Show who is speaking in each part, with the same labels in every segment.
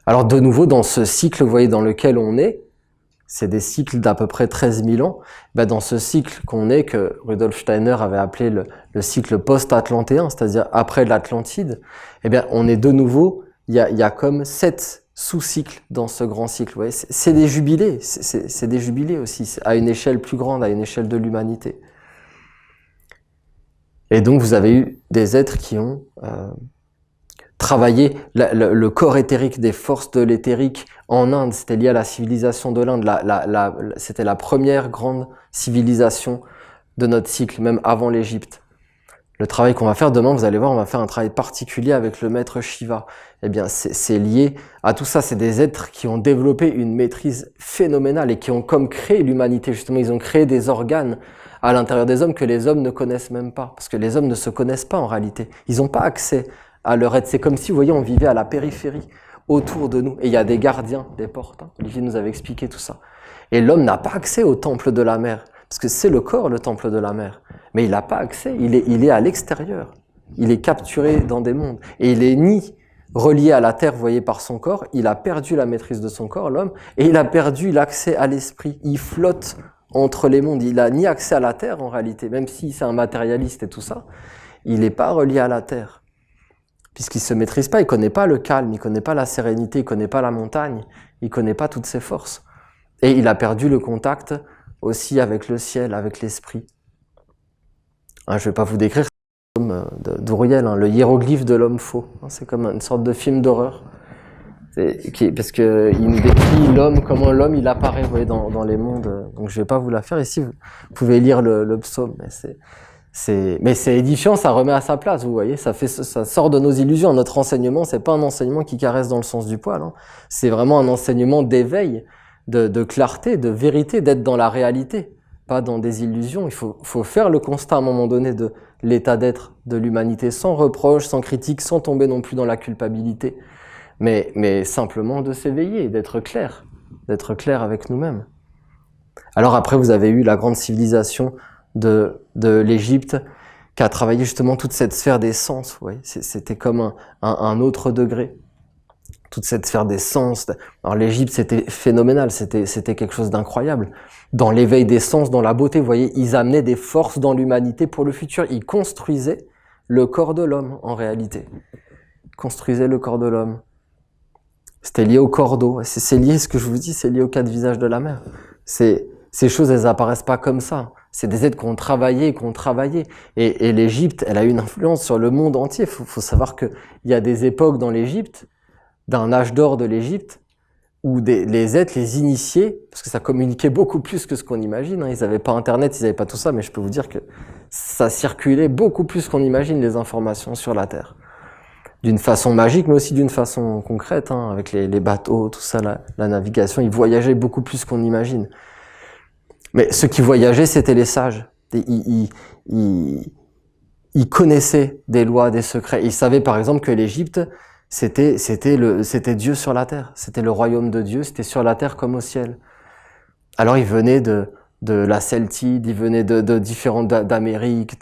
Speaker 1: Alors de nouveau, dans ce cycle, vous voyez, dans lequel on est, c'est des cycles d'à peu près 13 000 ans, ben dans ce cycle qu'on est, que Rudolf Steiner avait appelé le cycle post-atlantéen, c'est-à-dire après l'Atlantide, eh bien on est de nouveau, il y a comme 7 sous-cycles dans ce grand cycle. Vous voyez, c'est des jubilés, c'est des jubilés aussi, à une échelle plus grande, à une échelle de l'humanité. Et donc vous avez eu des êtres qui ont travailler le corps éthérique des forces de l'éthérique en Inde, c'était lié à la civilisation de l'Inde, c'était la première grande civilisation de notre cycle, même avant l'Égypte. Le travail qu'on va faire demain, vous allez voir, on va faire un travail particulier avec le maître Shiva. Eh bien, c'est lié à tout ça, c'est des êtres qui ont développé une maîtrise phénoménale et qui ont comme créé l'humanité, justement, ils ont créé des organes à l'intérieur des hommes que les hommes ne connaissent même pas, parce que les hommes ne se connaissent pas en réalité, ils n'ont pas accès à leur être. C'est comme si, vous voyez, on vivait à la périphérie, autour de nous. Et il y a des gardiens des portes. Hein. Olivier nous avait expliqué tout ça. Et l'homme n'a pas accès au temple de la mer. Parce que c'est le corps, le temple de la mer. Mais il n'a pas accès. Il est à l'extérieur. Il est capturé dans des mondes. Et il est ni relié à la terre, vous voyez, par son corps. Il a perdu la maîtrise de son corps, l'homme. Et il a perdu l'accès à l'esprit. Il flotte entre les mondes. Il n'a ni accès à la terre, en réalité. Même si c'est un matérialiste et tout ça. Il n'est pas relié à la terre. Puisqu'il se maîtrise pas, il connaît pas le calme, il connaît pas la sérénité, il connaît pas la montagne, il connaît pas toutes ses forces. Et il a perdu le contact aussi avec le ciel, avec l'esprit. Hein, je vais pas vous décrire d'Ouriel, hein, le hiéroglyphe de l'homme faux. Hein, c'est comme une sorte de film d'horreur. Parce que il nous décrit l'homme, comment l'homme il apparaît, vous voyez, dans les mondes. Donc je vais pas vous la faire ici, vous pouvez lire le psaume, mais c'est édifiant, ça remet à sa place, vous voyez, ça sort de nos illusions. Notre enseignement, c'est pas un enseignement qui caresse dans le sens du poil, hein. C'est vraiment un enseignement d'éveil, de clarté, de vérité, d'être dans la réalité, pas dans des illusions. Il faut faire le constat à un moment donné de l'état d'être de l'humanité, sans reproche, sans critique, sans tomber non plus dans la culpabilité, mais simplement de s'éveiller, d'être clair avec nous-mêmes. Alors après, vous avez eu la grande civilisation de l'Égypte, qui a travaillé justement toute cette sphère des sens. Vous voyez, c'était comme un autre degré. Toute cette sphère des sens. Alors l'Égypte, c'était phénoménal, c'était quelque chose d'incroyable. Dans l'éveil des sens, dans la beauté, vous voyez, ils amenaient des forces dans l'humanité pour le futur. Ils construisaient le corps de l'homme, en réalité. Ils construisaient le corps de l'homme. C'était lié au corps d'eau. C'est lié, ce que je vous dis, c'est lié aux 4 visages de la mer. Ces choses, elles apparaissent pas comme ça. C'est des êtres qui ont travaillé. Et l'Égypte, elle a eu une influence sur le monde entier. Faut savoir qu'il y a des époques dans l'Égypte, d'un âge d'or de l'Égypte, où les êtres, les initiés, parce que ça communiquait beaucoup plus que ce qu'on imagine, hein. Ils n'avaient pas Internet, ils n'avaient pas tout ça, mais je peux vous dire que ça circulait beaucoup plus qu'on imagine, les informations sur la Terre. D'une façon magique, mais aussi d'une façon concrète, hein, avec les bateaux, tout ça, la navigation. Ils voyageaient beaucoup plus qu'on imagine. Mais ceux qui voyageaient, c'était les sages. Ils connaissaient des lois, des secrets. Ils savaient par exemple que l'Égypte, c'était Dieu sur la terre. C'était le royaume de Dieu, c'était sur la terre comme au ciel. Alors ils venaient de la Celtide, ils venaient de différentes d'Amérique,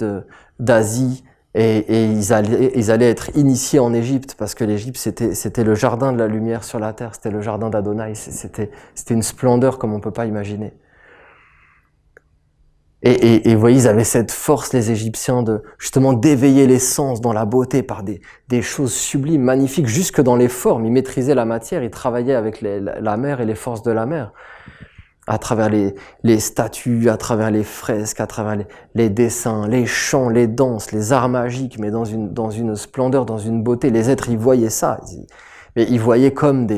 Speaker 1: d'Asie, et ils allaient être initiés en Égypte, parce que l'Égypte, c'était le jardin de la lumière sur la terre, c'était le jardin d'Adonai, c'était une splendeur comme on peut pas imaginer. Et vous voyez, ils avaient cette force, les Égyptiens, justement d'éveiller les sens dans la beauté par des choses sublimes, magnifiques, jusque dans les formes. Ils maîtrisaient la matière, ils travaillaient avec la mer et les forces de la mer, à travers les statues, à travers les fresques, à travers les dessins, les chants, les danses, les arts magiques, mais dans une splendeur, dans une beauté. Les êtres, ils voyaient ça, mais ils voyaient comme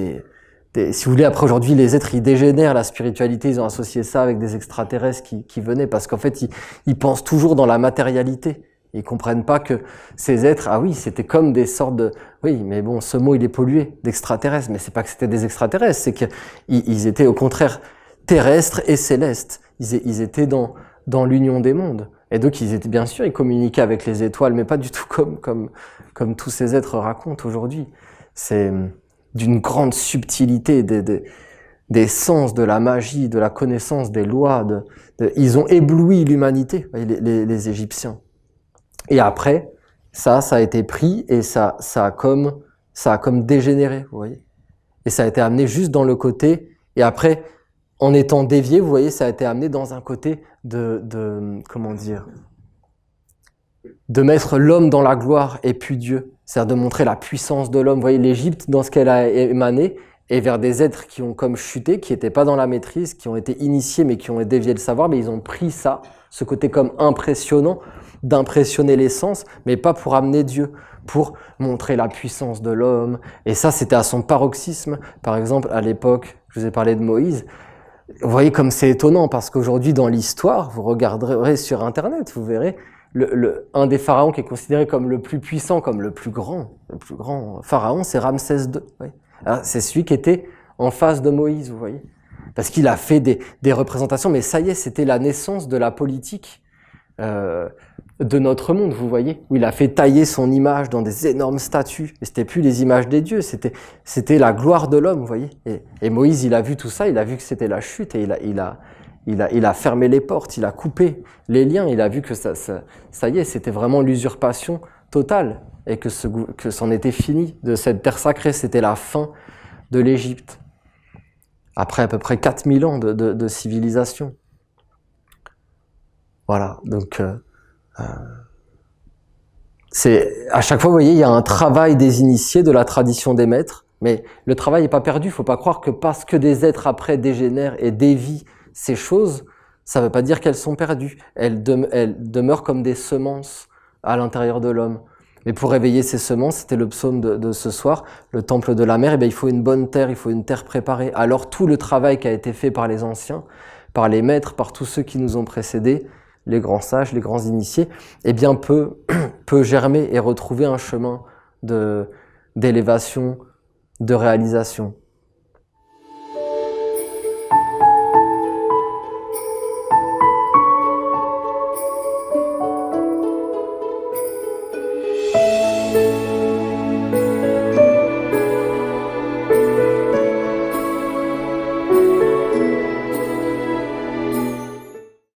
Speaker 1: si vous voulez, après aujourd'hui, les êtres, ils dégénèrent la spiritualité, ils ont associé ça avec des extraterrestres qui venaient, parce qu'en fait, ils pensent toujours dans la matérialité. Ils comprennent pas que ces êtres, ah oui, c'était comme des sortes oui, mais bon, ce mot, il est pollué, d'extraterrestres, mais c'est pas que c'était des extraterrestres, c'est qu'ils étaient au contraire terrestres et célestes. Ils étaient dans l'union des mondes. Et donc, ils étaient, bien sûr, ils communiquaient avec les étoiles, mais pas du tout comme tous ces êtres racontent aujourd'hui. C'est d'une grande subtilité des sens, de la magie, de la connaissance des lois. Ils ont ébloui l'humanité, les Égyptiens. Et après, ça a été pris et ça a comme dégénéré, vous voyez. Et ça a été amené juste dans le côté, et après, en étant dévié, vous voyez, ça a été amené dans un côté comment dire, de mettre l'homme dans la gloire et puis Dieu. C'est-à-dire de montrer la puissance de l'homme. Vous voyez, l'Égypte, dans ce qu'elle a émané, et vers des êtres qui ont comme chuté, qui n'étaient pas dans la maîtrise, qui ont été initiés, mais qui ont dévié le savoir, mais ils ont pris ça, ce côté comme impressionnant, d'impressionner les sens, mais pas pour amener Dieu, pour montrer la puissance de l'homme. Et ça, c'était à son paroxysme. Par exemple, à l'époque, je vous ai parlé de Moïse. Vous voyez comme c'est étonnant, parce qu'aujourd'hui, dans l'histoire, vous regarderez sur Internet, vous verrez, un des pharaons qui est considéré comme le plus puissant, comme le plus grand pharaon, c'est Ramsès II. Oui. C'est celui qui était en face de Moïse, vous voyez. Parce qu'il a fait des représentations, mais ça y est, c'était la naissance de la politique de notre monde, vous voyez, où il a fait tailler son image dans des énormes statues. Et c'était plus les images des dieux, c'était la gloire de l'homme, vous voyez. Et Moïse, il a vu tout ça, il a vu que c'était la chute, et il a fermé les portes, il a coupé les liens, il a vu que ça y est, c'était vraiment l'usurpation totale, et que c'en était fini de cette terre sacrée, c'était la fin de l'Égypte. Après à peu près 4000 ans de civilisation. Voilà, donc c'est à chaque fois, vous voyez, il y a un travail des initiés, de la tradition des maîtres, mais le travail n'est pas perdu. Il ne faut pas croire que parce que des êtres après dégénèrent et dévient ces choses, ça ne veut pas dire qu'elles sont perdues. Elles demeurent comme des semences à l'intérieur de l'homme. Mais pour réveiller ces semences, c'était le psaume de ce soir, le temple de la mer, et bien il faut une bonne terre, il faut une terre préparée. Alors tout le travail qui a été fait par les anciens, par les maîtres, par tous ceux qui nous ont précédés, les grands sages, les grands initiés, eh bien peut germer et retrouver un chemin d'élévation, de réalisation.